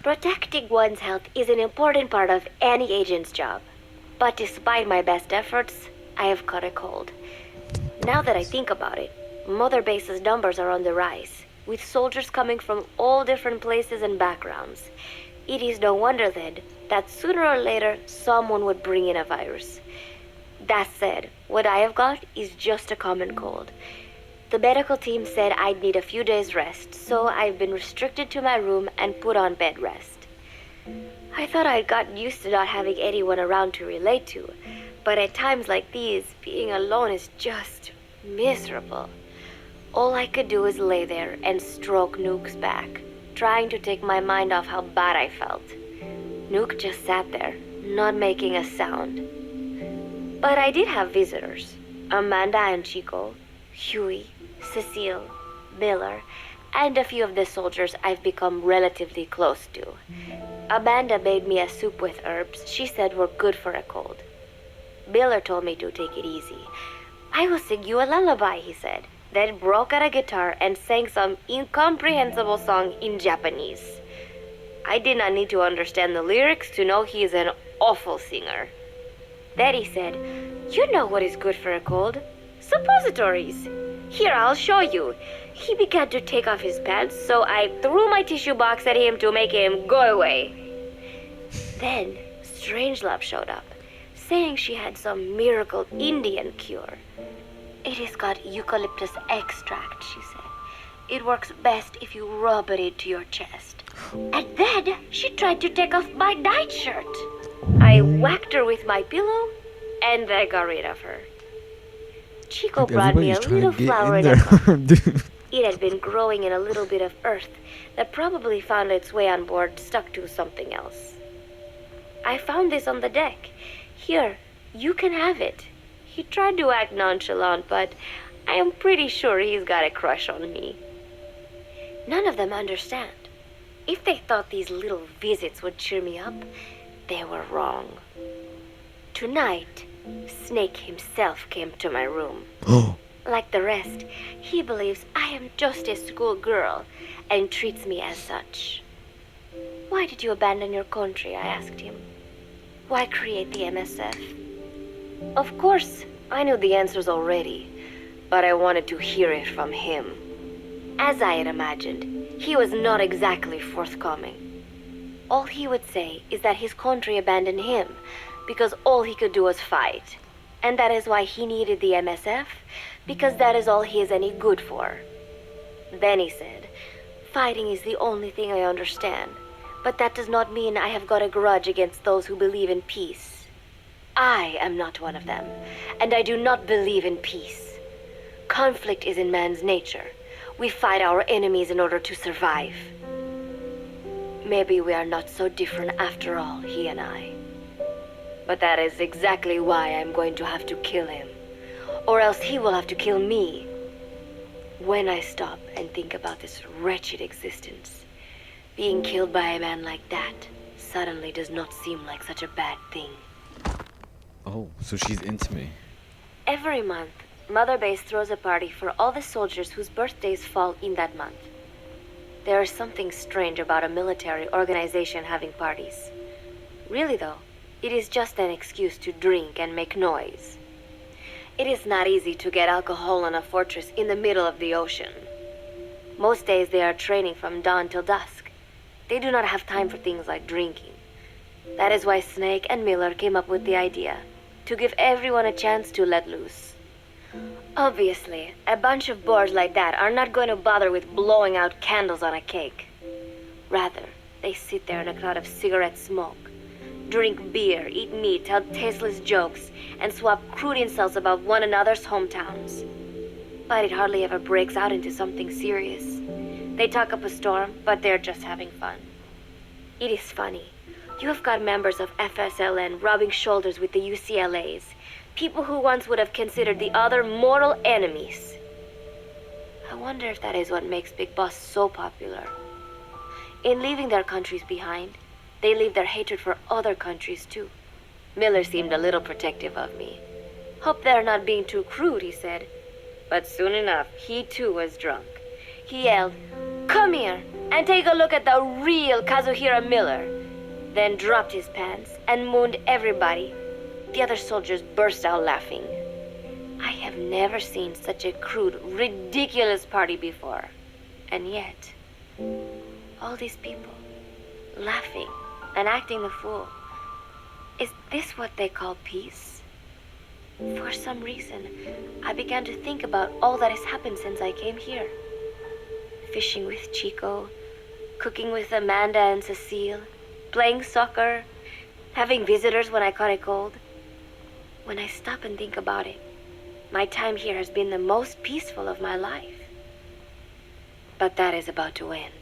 Protecting one's health is an important part of any agent's job. But despite my best efforts, I have caught a cold. Now that I think about it, Mother Base's numbers are on the rise, with soldiers coming from all different places and backgrounds. It is no wonder then that sooner or later someone would bring in a virus. That said, what I have got is just a common cold. The medical team said I'd need a few days rest, so I've been restricted to my room and put on bed rest. I thought I'd gotten used to not having anyone around to relate to, but at times like these, being alone is just miserable. All I could do is lay there and stroke Nook's back, trying to take my mind off how bad I felt. Nook just sat there, not making a sound. But I did have visitors. Amanda and Chico, Huey, Cecile, Miller, and a few of the soldiers I've become relatively close to. Amanda made me a soup with herbs she said were good for a cold. Miller told me to take it easy. I will sing you a lullaby, he said, then broke out a guitar and sang some incomprehensible song in Japanese. I did not need to understand the lyrics to know he is an awful singer. Then he said, "You know what is good for a cold? Suppositories. Here, I'll show you." He began to take off his pants, so I threw my tissue box at him to make him go away. Then Strangelove showed up, saying she had some miracle Indian cure. "It has got eucalyptus extract," she said. "It works best if you rub it into your chest." And then she tried to take off my nightshirt. I whacked her with my pillow, and I got rid of her. Chico brought me a little flower in a pot. It had been growing in a little bit of earth that probably found its way on board, stuck to something else. "I found this on the deck. Here, you can have it." He tried to act nonchalant, but I am pretty sure he's got a crush on me. None of them understand. If they thought these little visits would cheer me up, they were wrong. Tonight, Snake himself came to my room. Like the rest, he believes I am just a schoolgirl and treats me as such. "Why did you abandon your country?" I asked him. "Why create the MSF?" Of course, I knew the answers already, but I wanted to hear it from him. As I had imagined, he was not exactly forthcoming. All he would say is that his country abandoned him because all he could do was fight, and that is why he needed the MSF, because that is all he is any good for. Then he said, "Fighting is the only thing I understand, but that does not mean I have got a grudge against those who believe in peace. I am not one of them, and I do not believe in peace. Conflict is in man's nature. We fight our enemies in order to survive. Maybe we are not so different after all, he and I. But that is exactly why I'm going to have to kill him, or else he will have to kill me. When I stop and think about this wretched existence, being killed by a man like that suddenly does not seem like such a bad thing." Oh, so she's into me. Every month, Mother Base throws a party for all the soldiers whose birthdays fall in that month. There is something strange about a military organization having parties. Really though, it is just an excuse to drink and make noise. It is not easy to get alcohol in a fortress in the middle of the ocean. Most days they are training from dawn till dusk. They do not have time for things like drinking. That is why Snake and Miller came up with the idea, to give everyone a chance to let loose. Obviously, a bunch of boors like that are not going to bother with blowing out candles on a cake. Rather, they sit there in a cloud of cigarette smoke, drink beer, eat meat, tell tasteless jokes, and swap crude insults about one another's hometowns. But it hardly ever breaks out into something serious. They talk up a storm, but they're just having fun. It is funny. You have got members of FSLN rubbing shoulders with the UCLAs, people who once would have considered the other mortal enemies. I wonder if that is what makes Big Boss so popular. In leaving their countries behind, they leave their hatred for other countries too. Miller seemed a little protective of me. "Hope they're not being too crude," he said. But soon enough, he too was drunk. He yelled, "Come here! and take a look at the real Kazuhira Miller. Then dropped his pants and mooned everybody. The other soldiers burst out laughing. I have never seen such a crude, ridiculous party before. And yet, all these people, laughing and acting the fool. Is this what they call peace? For some reason, I began to think about all that has happened since I came here. Fishing with Chico, cooking with Amanda and Cecile, playing soccer, having visitors when I caught a cold. When I stop and think about it, my time here has been the most peaceful of my life. But that is about to end.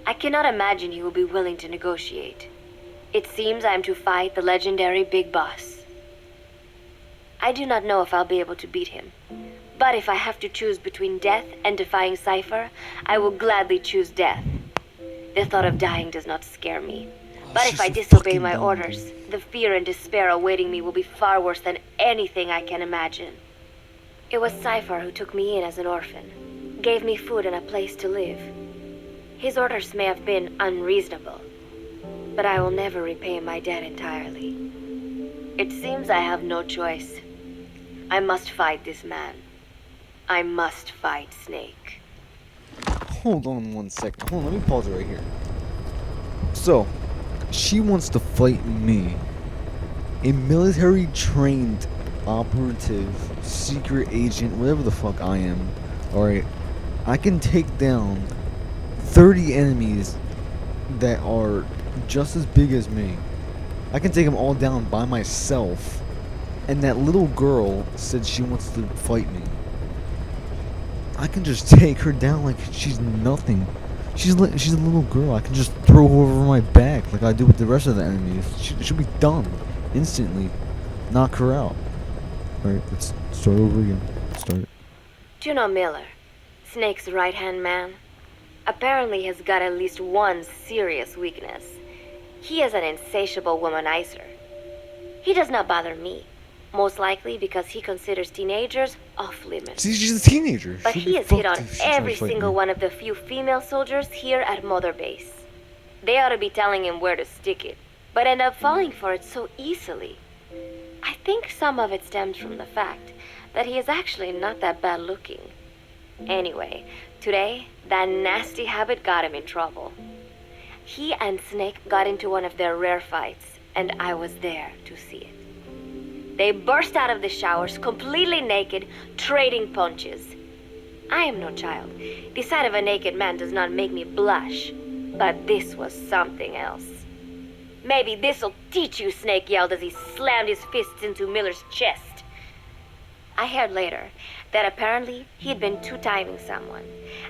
I cannot imagine he will be willing to negotiate. It seems I am to fight the legendary Big Boss. I do not know if I'll be able to beat him, but if I have to choose between death and defying Cypher, I will gladly choose death. The thought of dying does not scare me. But if I disobey my orders, the fear and despair awaiting me will be far worse than anything I can imagine. It was Cypher who took me in as an orphan, gave me food and a place to live. His orders may have been unreasonable, but I will never repay my debt entirely. It seems I have no choice. I must fight this man. I must fight Snake. Hold on 1 second. Hold on, let me pause it right here. So, she wants to fight me, a military-trained operative, secret agent, whatever the fuck I am. Alright, I can take down 30 enemies that are just as big as me. I can take them all down by myself. And that little girl said she wants to fight me. I can just take her down like she's nothing. She's a little girl. I can just throw her over my back like I do with the rest of the enemies. She'll be done instantly. Knock her out. Alright, let's start over again. Start it. Do you know Miller, Snake's right-hand man? Apparently has got at least one serious weakness. He is an insatiable womanizer. He does not bother me, most likely because he considers teenagers off-limits. See, she's a teenager. But She'll he be has hit fucked on if she tries to every fight single me. one of the few female soldiers here at Mother Base. They ought to be telling him where to stick it, but end up falling for it so easily. I think some of it stems from the fact that he is actually not that bad looking. Anyway, today, that nasty habit got him in trouble. He and Snake got into one of their rare fights, and I was there to see it. They burst out of the showers, completely naked, trading punches. I am no child. The sight of a naked man does not make me blush, but this was something else. Maybe this'll teach you, Snake yelled as he slammed his fists into Miller's chest. I heard later that apparently he had been two-timing someone,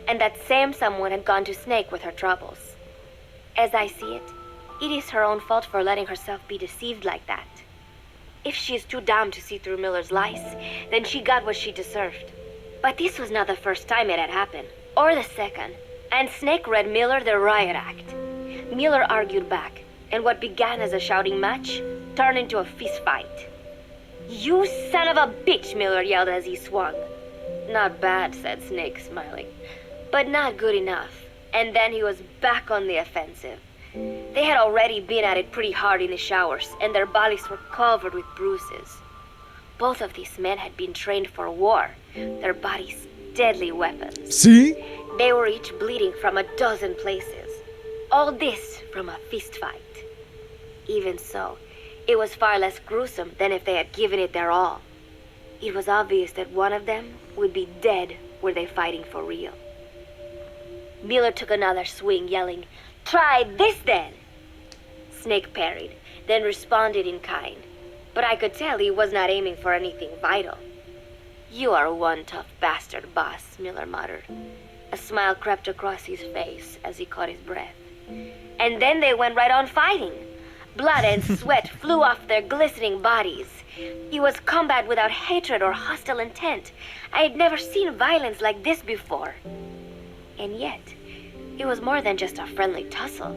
and that same someone had gone to Snake with her troubles. As I see it, it is her own fault for letting herself be deceived like that. If she is too dumb to see through Miller's lies, then she got what she deserved. But this was not the first time it had happened, or the second, and Snake read Miller the riot act. Miller argued back, and what began as a shouting match turned into a fist fight. "You son of a bitch," Miller yelled as he swung. "Not bad," said Snake, smiling, "but not good enough." And then he was back on the offensive. They had already been at it pretty hard in the showers, and their bodies were covered with bruises. Both of these men had been trained for war, their bodies deadly weapons. See? They were each bleeding from a dozen places. All this from a fist fight. Even so, it was far less gruesome than if they had given it their all. It was obvious that one of them would be dead were they fighting for real. Miller took another swing, yelling, "Try this then!" Snake parried, then responded in kind. But I could tell he was not aiming for anything vital. "You are one tough bastard, boss," Miller muttered. A smile crept across his face as he caught his breath. And then they went right on fighting. Blood and sweat flew off their glistening bodies. It was combat without hatred or hostile intent. I had never seen violence like this before. And yet, it was more than just a friendly tussle.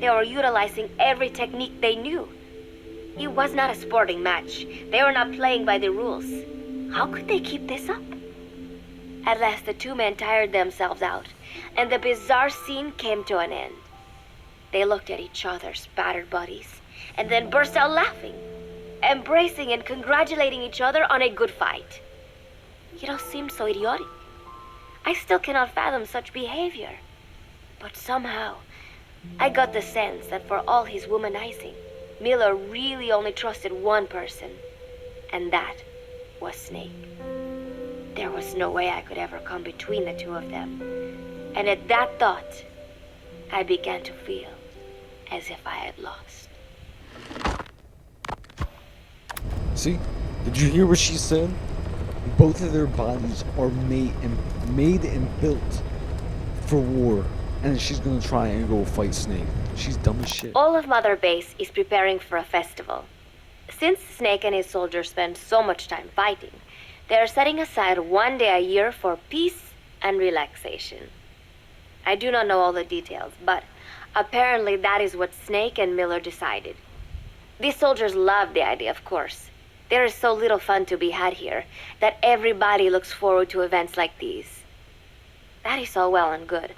They were utilizing every technique they knew. It was not a sporting match. They were not playing by the rules. How could they keep this up? At last, the two men tired themselves out and the bizarre scene came to an end. They looked at each other's battered bodies, and then burst out laughing, embracing and congratulating each other on a good fight. It all seemed so idiotic. I still cannot fathom such behavior. But somehow, I got the sense that for all his womanizing, Miller really only trusted one person, and that was Snake. There was no way I could ever come between the two of them. And at that thought, I began to feel as if I had lost. See? Did you hear what she said? Both of their bodies are made and built for war. And she's gonna try and go fight Snake. She's dumb as shit. All of Mother Base is preparing for a festival. Since Snake and his soldiers spend so much time fighting, they are setting aside one day a year for peace and relaxation. I do not know all the details, but apparently that is what Snake and Miller decided. These soldiers love the idea, of course. There is so little fun to be had here that everybody looks forward to events like these. That is all well and good,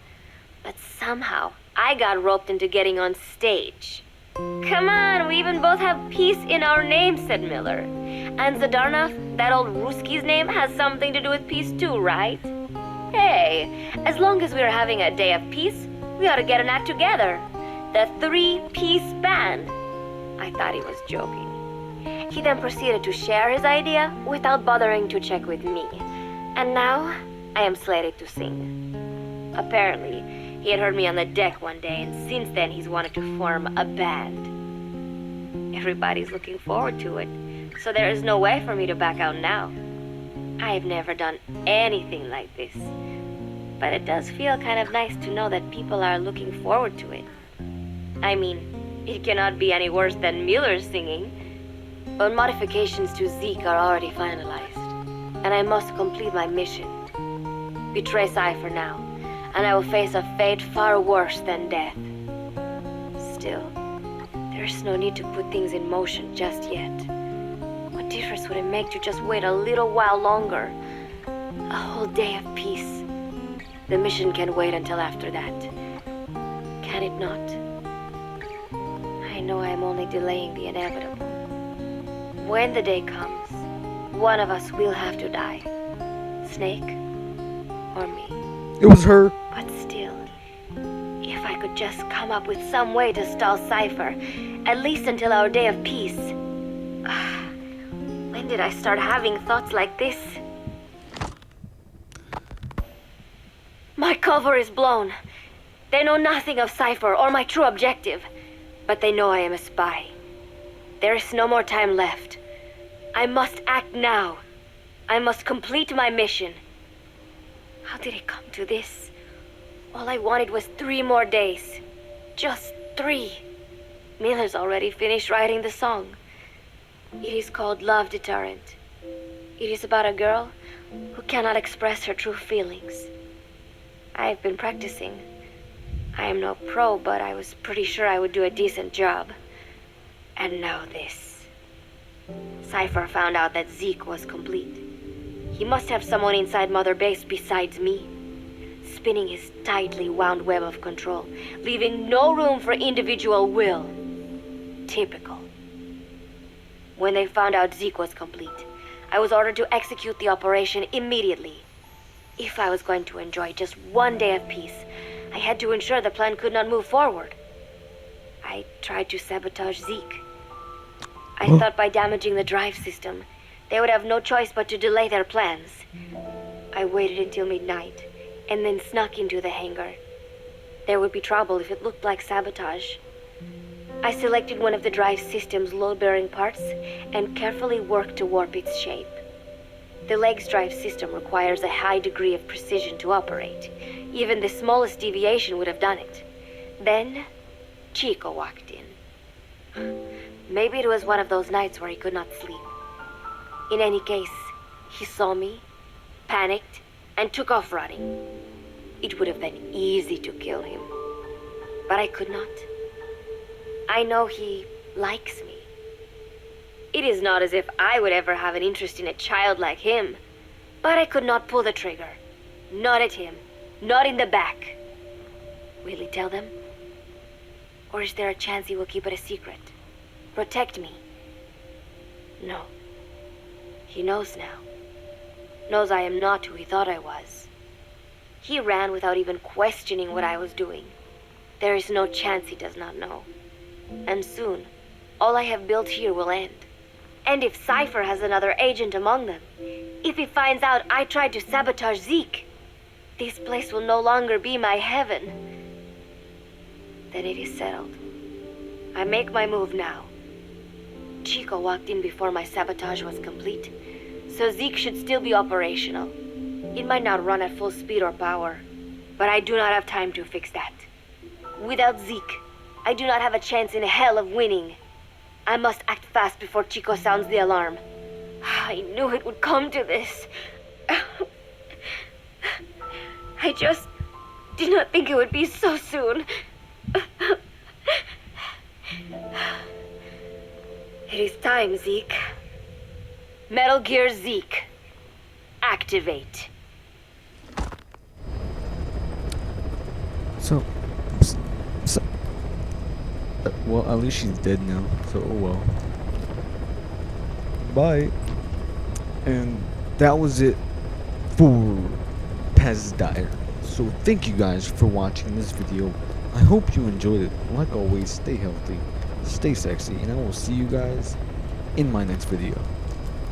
but somehow I got roped into getting on stage. Come on, we even both have peace in our name, said Miller. And Zadarnov, that old Ruski's name, has something to do with peace too, right? Hey, as long as we're having a day of peace, we ought to get an act together. The Three-Piece Band. I thought he was joking. He then proceeded to share his idea without bothering to check with me. And now, I am slated to sing. Apparently, he had heard me on the deck one day, and since then he's wanted to form a band. Everybody's looking forward to it, so there is no way for me to back out now. I have never done anything like this, but it does feel kind of nice to know that people are looking forward to it. I mean, it cannot be any worse than Miller's singing, but modifications to Zeke are already finalized, and I must complete my mission. Betray Cypher now, and I will face a fate far worse than death. Still, there's no need to put things in motion just yet. What difference would it make to just wait a little while longer? A whole day of peace. The mission can wait until after that. Can it not? I know I am only delaying the inevitable. When the day comes, one of us will have to die. Snake or me. It was her. But still, if I could just come up with some way to stall Cypher, at least until our day of peace. When did I start having thoughts like this? My cover is blown. They know nothing of Cypher or my true objective, but they know I am a spy. There is no more time left. I must act now. I must complete my mission. How did it come to this? All I wanted was 3 more days. Just 3. Miller's already finished writing the song. It is called Love Deterrent. It is about a girl who cannot express her true feelings. I have been practicing. I am no pro, but I was pretty sure I would do a decent job. And now this. Cypher found out that Zeke was complete. He must have someone inside Mother Base besides me, spinning his tightly wound web of control, leaving no room for individual will. Typical. When they found out Zeke was complete, I was ordered to execute the operation immediately. If I was going to enjoy just one day of peace, I had to ensure the plan could not move forward. I tried to sabotage Zeke. I thought by damaging the drive system, they would have no choice but to delay their plans. I waited until midnight, and then snuck into the hangar. There would be trouble if it looked like sabotage. I selected one of the drive system's load-bearing parts and carefully worked to warp its shape. The leg's drive system requires a high degree of precision to operate. Even the smallest deviation would have done it. Then, Chico walked in. Maybe it was one of those nights where he could not sleep. In any case, he saw me, panicked, and took off running. It would have been easy to kill him, but I could not. I know he likes me. It is not as if I would ever have an interest in a child like him, but I could not pull the trigger. Not at him. Not in the back. Will he tell them? Or is there a chance he will keep it a secret? Protect me? No. He knows now. Knows I am not who he thought I was. He ran without even questioning what I was doing. There is no chance he does not know. And soon, all I have built here will end. And if Cypher has another agent among them, if he finds out I tried to sabotage Zeke, this place will no longer be my heaven. Then it is settled. I make my move now. Chico walked in before my sabotage was complete, so Zeke should still be operational. It might not run at full speed or power, but I do not have time to fix that. Without Zeke, I do not have a chance in hell of winning. I must act fast before Chico sounds the alarm. I knew it would come to this. I just did not think it would be so soon. It is time, Zeke. Metal Gear Zeke. Activate. So, well, at least she's dead now, so oh well. Bye. And that was it for Pez Dire. So thank you guys for watching this video. I hope you enjoyed it. Like always, stay healthy, stay sexy, and I will see you guys in my next video.